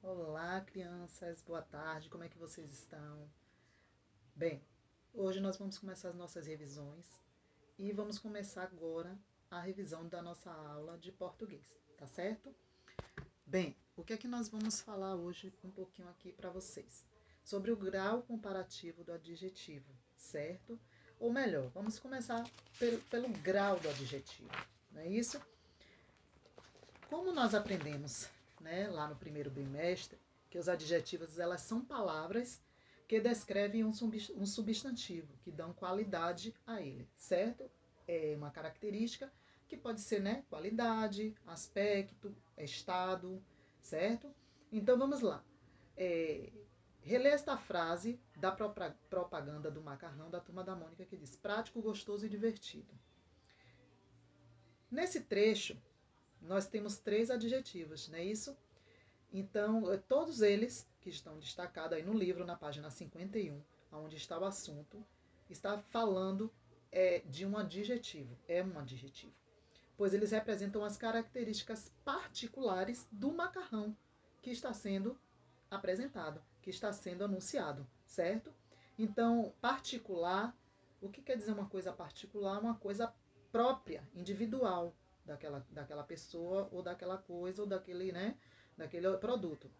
Olá, crianças, boa tarde, como é que vocês estão? Bem, hoje nós vamos começar as nossas revisões e vamos começar agora a revisão da nossa aula de português, tá certo? Bem, o que é que nós vamos falar hoje um pouquinho aqui para vocês? Sobre o grau comparativo do adjetivo, certo? Ou melhor, vamos começar pelo grau do adjetivo, não é isso? Como nós aprendemos, né, lá no primeiro bimestre, que os adjetivos elas são palavras que descrevem um substantivo, que dão qualidade a ele, certo? É uma característica que pode ser, né, qualidade, aspecto, estado, certo? Então vamos lá. Relê esta frase da propaganda do macarrão da Turma da Mônica que diz: prático, gostoso e divertido. Nesse trecho, nós temos 3 adjetivos, não é isso? Então, todos eles que estão destacados aí no livro, na página 51, onde está o assunto, está falando de um adjetivo, é um adjetivo. Pois eles representam as características particulares do macarrão que está sendo apresentado, que está sendo anunciado, certo? Então, particular, o que quer dizer uma coisa particular? Uma coisa própria, individual daquela pessoa, ou daquela coisa, ou daquele, né, daquele produto.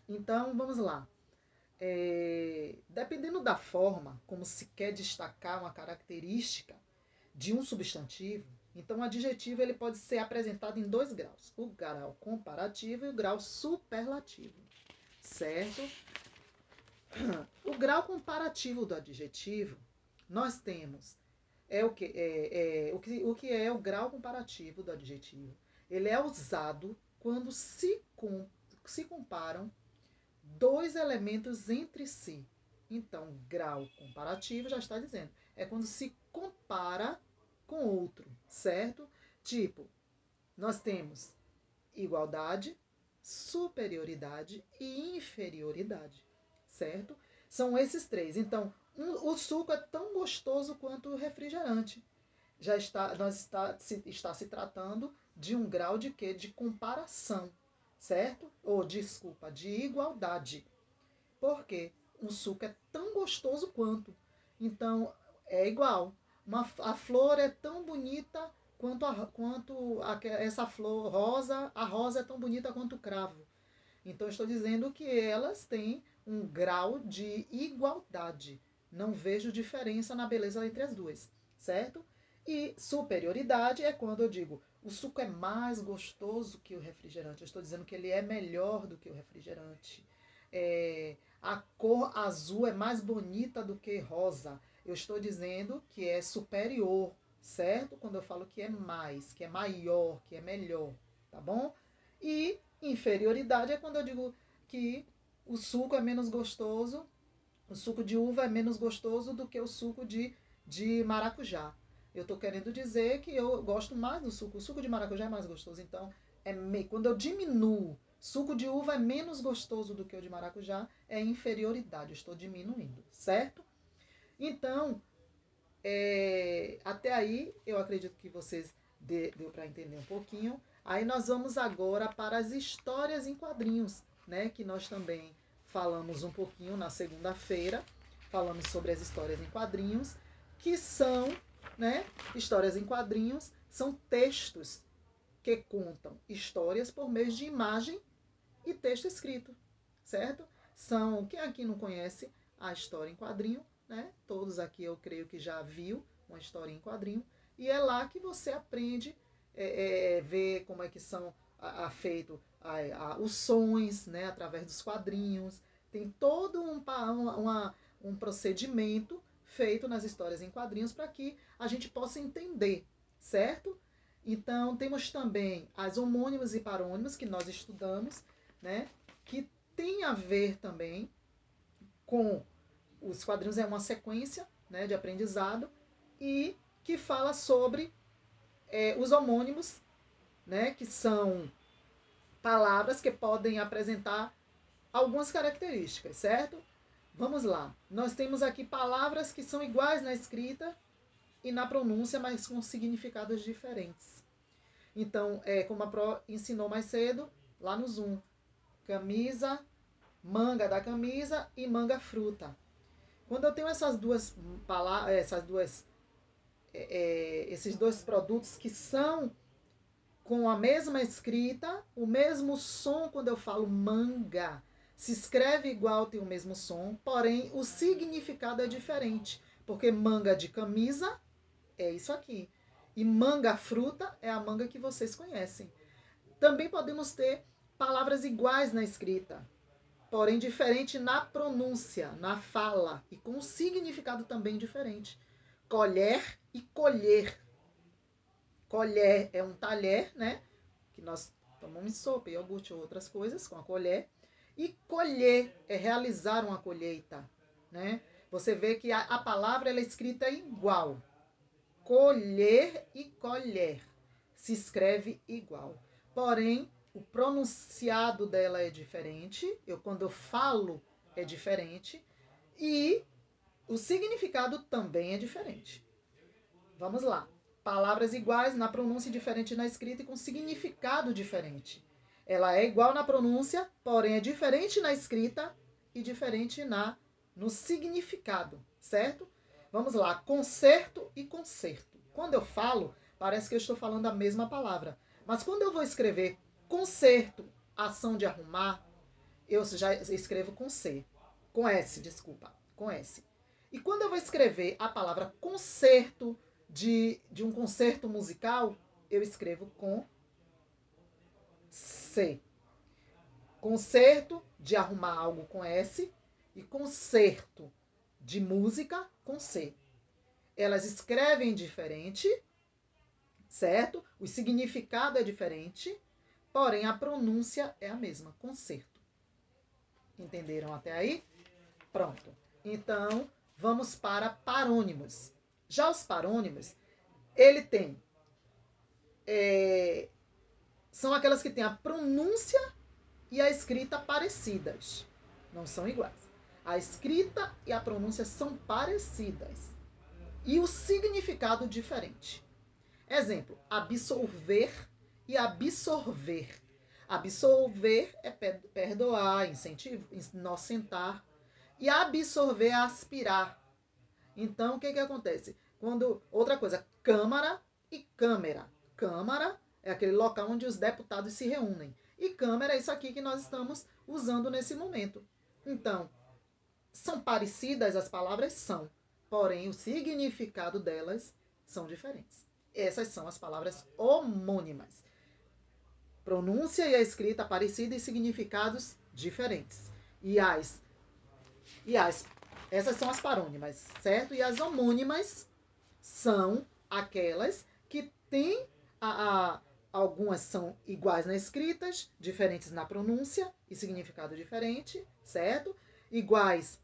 Então, vamos lá. Dependendo da forma como se quer destacar uma característica de um substantivo, então o adjetivo ele pode ser apresentado em 2 graus: o grau comparativo e o grau superlativo, certo? O grau comparativo do adjetivo, nós temos o que é o grau comparativo do adjetivo. Ele é usado quando se comparam 2 elementos entre si. Então, grau comparativo já está dizendo, é quando se compara com outro, certo? Tipo, nós temos igualdade, superioridade e inferioridade, certo? São esses 3. Então, o suco é tão gostoso quanto o refrigerante. Está se tratando de um grau de quê? De comparação, certo? Ou, desculpa, de igualdade. Por quê? Um suco é tão gostoso quanto. Então, é igual. A flor é tão bonita quanto essa flor rosa. A rosa é tão bonita quanto o cravo. Então, estou dizendo que elas têm um grau de igualdade. Não vejo diferença na beleza entre as duas, certo? E superioridade é quando eu digo o suco é mais gostoso que o refrigerante. Eu estou dizendo que ele é melhor do que o refrigerante. A cor azul é mais bonita do que rosa. Eu estou dizendo que é superior, certo? Quando eu falo que é mais, que é maior, que é melhor, tá bom? E inferioridade é quando eu digo que o suco é menos gostoso, o suco de uva é menos gostoso do que o suco de maracujá. Eu estou querendo dizer que eu gosto mais do suco. O suco de maracujá é mais gostoso. Então, quando eu diminuo, suco de uva é menos gostoso do que o de maracujá, é inferioridade. Eu estou diminuindo, certo? Então, até aí, eu acredito que vocês deu para entender um pouquinho. Aí nós vamos agora para as histórias em quadrinhos, né? Que nós também falamos um pouquinho na segunda-feira. Falamos sobre as histórias em quadrinhos, que são, né? Histórias em quadrinhos são textos que contam histórias por meio de imagem e texto escrito, certo? Quem aqui não conhece a história em quadrinho, né? Todos aqui eu creio que já viu uma história em quadrinho, e é lá que você aprende, ver como é que são feito os sons, né? Através dos quadrinhos. Tem todo um procedimento feito nas histórias em quadrinhos para que a gente possa entender, certo? Então, temos também as homônimas e parônimas que nós estudamos, né? Que tem a ver também com os quadrinhos, é uma sequência, né, de aprendizado, e que fala sobre os homônimos, né, que são palavras que podem apresentar algumas características, certo? Vamos lá. Nós temos aqui palavras que são iguais na escrita e na pronúncia, mas com significados diferentes. Então, como a Pro ensinou mais cedo, lá no Zoom, camisa, manga da camisa e manga fruta. Quando eu tenho essas duas palavras, esses dois produtos que são com a mesma escrita, o mesmo som, quando eu falo manga, se escreve igual, tem o mesmo som, porém o significado é diferente, porque manga de camisa é isso aqui, e manga fruta é a manga que vocês conhecem. Também podemos ter palavras iguais na escrita, porém diferente na pronúncia, na fala, e com um significado também diferente. Colher e colher. Colher é um talher, né? Que nós tomamos sopa, iogurte ou outras coisas com a colher. E colher é realizar uma colheita, né? Você vê que a palavra ela é escrita igual. Colher e colher. Se escreve igual. Porém, o pronunciado dela é diferente. Quando eu falo, é diferente. E o significado também é diferente. Vamos lá. Palavras iguais na pronúncia e diferente na escrita e com significado diferente. Ela é igual na pronúncia, porém é diferente na escrita e diferente no significado, certo? Vamos lá. Concerto e concerto. Quando eu falo, parece que eu estou falando a mesma palavra. Mas quando eu vou escrever concerto, ação de arrumar, eu já escrevo com C. Com S, desculpa. Com S. E quando eu vou escrever a palavra concerto de um concerto musical, eu escrevo com C. Concerto de arrumar algo com S e concerto de música com C. Elas escrevem diferente, certo? O significado é diferente, porém a pronúncia é a mesma, concerto. Entenderam até aí? Pronto. Então, vamos para parônimos. Já os parônimos, ele tem... são aquelas que têm a pronúncia e a escrita parecidas. Não são iguais. A escrita e a pronúncia são parecidas. E o significado diferente. Exemplo, absolver e absorver. Absolver é perdoar, incentivo, inocentar. E absorver é aspirar. Então, o que acontece? Outra coisa, Câmara e Câmara. Câmara é aquele local onde os deputados se reúnem. E Câmara é isso aqui que nós estamos usando nesse momento. Então, são parecidas as palavras? São. Porém, o significado delas são diferentes. Essas são as palavras homônimas. Pronúncia e a escrita parecida e significados diferentes. Essas são as parônimas, certo? E as homônimas são aquelas que têm algumas são iguais nas escritas, diferentes na pronúncia e significado diferente, certo? Iguais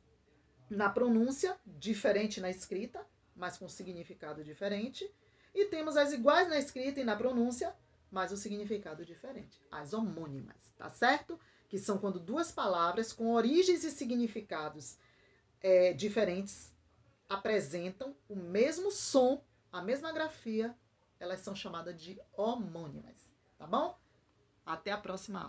na pronúncia, diferente na escrita, mas com significado diferente. E temos as iguais na escrita e na pronúncia, mas o significado diferente. As homônimas, tá certo? Que são quando duas palavras com origens e significados diferentes apresentam o mesmo som, a mesma grafia, elas são chamadas de homônimas, tá bom? Até a próxima aula.